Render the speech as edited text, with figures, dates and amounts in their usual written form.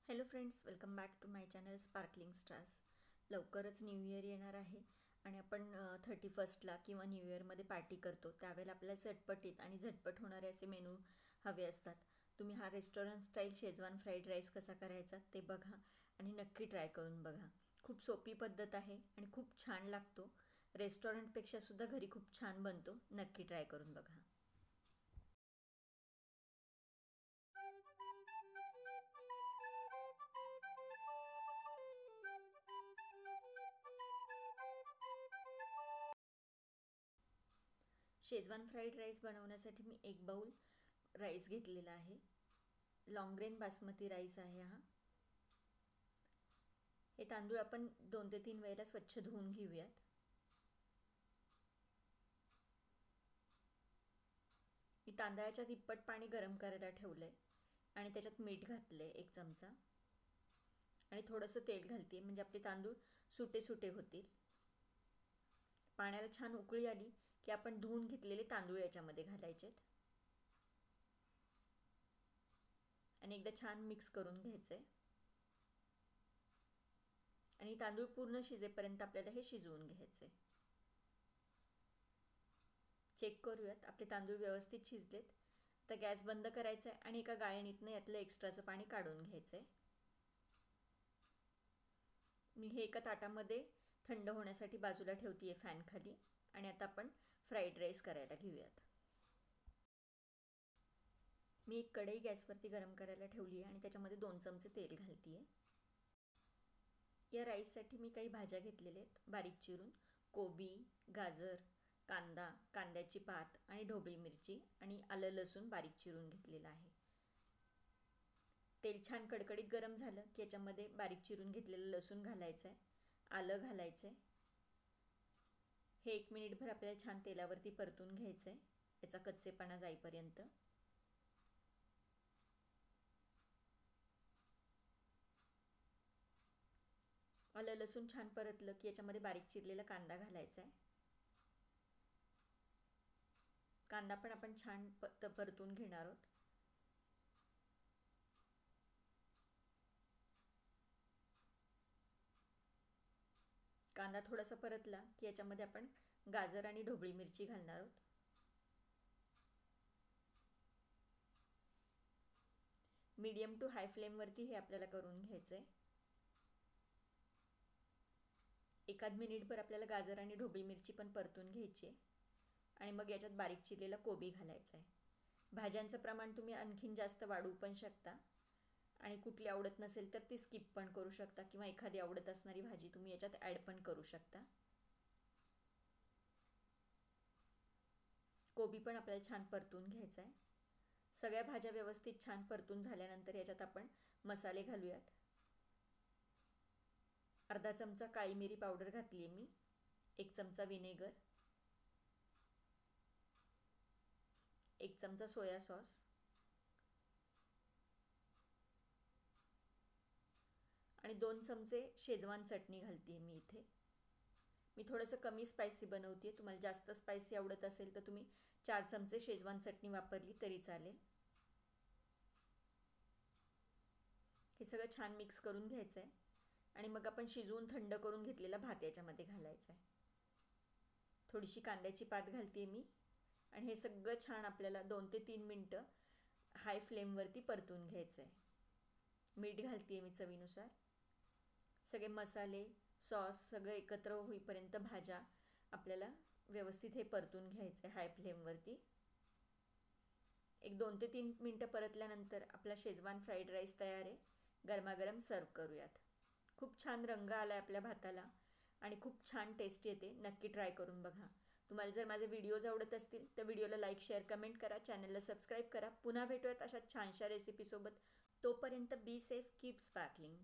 Hello friends, welcome back to my channel sparkling stars. लवकरच new year येणार आहे आणि आपण 31ला किंवा न्यू इयरमध्ये पार्टी करतो. त्यावेळेला आपल्याला चटपटीत आणि झटपट होणारे असे मेनू हवे असतात. तुम्ही हा restaurant style Schezwan fried rice कसा करायचा ते बघा आणि नक्की ट्राय करून बघा. खूप सोपी पद्धत आहे आणि खूप छान लागतो. रेस्टॉरंटपेक्षासुद्धा घरी खूप छान बनतो. नक्की ट्राय करून बघा. शेजवान फ्राईड राईस बनवण्यासाठी मी 1 बाउल राईस घेतलेला आहे. लॉंग ग्रेन बासमती राईस आहे हा. हे तांदूळ आपण 2 ते 3 वेळेला स्वच्छ धुवून घेऊयात. मी तांदळाच्या तिप्पट पाणी गरम करायला ठेवलंय आणि त्याच्यात मीठ घातलंय 1 चमचा आणि थोडंसं तेल घालते म्हणजे आपले तांदूळ सुटे सुटे होतील. पाण्याला छान उकळी आली की आपण धुवून घेतलेले तांदूळ याच्यामध्ये घालायचेत आणि एकदा छान मिक्स करून घ्यायचंय आणि तांदूळ पूर्ण शिजेपर्यंत आपल्याला हे शिजवून घ्यायचंय. चेक करूयात आपले तांदूळ व्यवस्थित शिजलेत. तर गॅस बंद करायचा आहे आणि एका गाळणीतनं यातलं एक्स्ट्राचं पाणी काढून घ्यायचंय. मी हे एका ताटामध्ये थंड होण्यासाठी बाजूला ठेवते आहे फॅन खाली आणि आता आपण फ्राईड राईस करायला घेऊयात. मी एक कढई गॅसवरती गरम करायला ठेवली आहे आणि त्याच्यामध्ये 2 चमचे तेल घालते आहे. या राईससाठी मी काही भाज्या घेतलेल्या आहेत बारीक चिरून. कोबी, गाजर, कांदा, कांद्याची पात आणि ढोबळी मिरची आणि आलं लसूण बारीक चिरून घेतलेलं आहे. तेल छान कडकडीत गरम झालं की याच्यामध्ये बारीक चिरून घेतलेलं लसूण घालायचं आहे, आलं घालायचं आहे. हे 1 मिनिटभर आपल्याला छान तेलावरती परतून घ्यायचं आहे याचा कच्चेपणा जाईपर्यंत. आलं लसूण छान परतलं की याच्यामध्ये बारीक चिरलेला कांदा घालायचा आहे. कांदा पण आपण छान परतून घेणार आहोत. कांदा थोडासा परतला की याच्यामध्ये आपण गाजर आणि ढोबळी मिरची घालणार आहोत. मीडियम टू हाय फ्लेमवरती हे आपल्याला करून घ्यायचं आहे. 1 मिनिटभर आपल्याला गाजर आणि ढोबळी मिरची पण परतून घ्यायची आहे आणि मग याच्यात बारीक चिरलेला कोबी घालायचा आहे. भाज्यांचं प्रमाण तुम्ही आणखीन जास्त वाढवू पण शकता आणि कुठली आवडत नसेल तर ती स्किप पण करू शकता किंवा एखादी आवडत असणारी भाजी तुम्ही याच्यात ॲड पण करू शकता. कोबी पण आपल्याला छान परतून घ्यायचा आहे. सगळ्या भाज्या व्यवस्थित छान परतून झाल्यानंतर याच्यात आपण मसाले घालूयात. अर्धा चमचा काळी मिरी पावडर घातली आहे मी, 1 चमचा विनेगर, 1 चमचा सोया सॉस आणि 2 चमचे शेजवान चटणी घालते मी इथे. मी थोडंसं कमी स्पायसी बनवते. तुम्हाला जास्त स्पायसी आवडत असेल तर तुम्ही 4 चमचे शेजवान चटणी वापरली तरी चालेल. हे सगळं छान मिक्स करून घ्यायचं आहे आणि मग आपण शिजवून थंड करून घेतलेला भात याच्यामध्ये घालायचा आहे. थोडीशी कांद्याची पात घालते मी आणि हे सगळं छान आपल्याला 2 ते 3 मिनटं हाय फ्लेमवरती परतून घ्यायचं आहे. मीठ घालते मी चवीनुसार. सगळे मसाले, सॉस सगळं एकत्र होईपर्यंत भाज्या आपल्याला व्यवस्थित हे परतून घ्यायचं आहे हाय फ्लेमवरती. 2 ते 3 मिनटं परतल्यानंतर आपला शेजवान फ्राईड राईस तयार आहे. गरमागरम सर्व करूयात. खूप छान रंग आला आहे आपल्या भाताला आणि खूप छान टेस्ट येते. नक्की ट्राय करून बघा. तुम्हाला जर माझे व्हिडिओज आवडत असतील तर व्हिडिओला लाईक, शेअर, कमेंट करा. चॅनलला सबस्क्राईब करा. पुन्हा भेटूयात अशा छानशा रेसिपीसोबत. तोपर्यंत बी सेफ, कीप स्पार्कलिंग.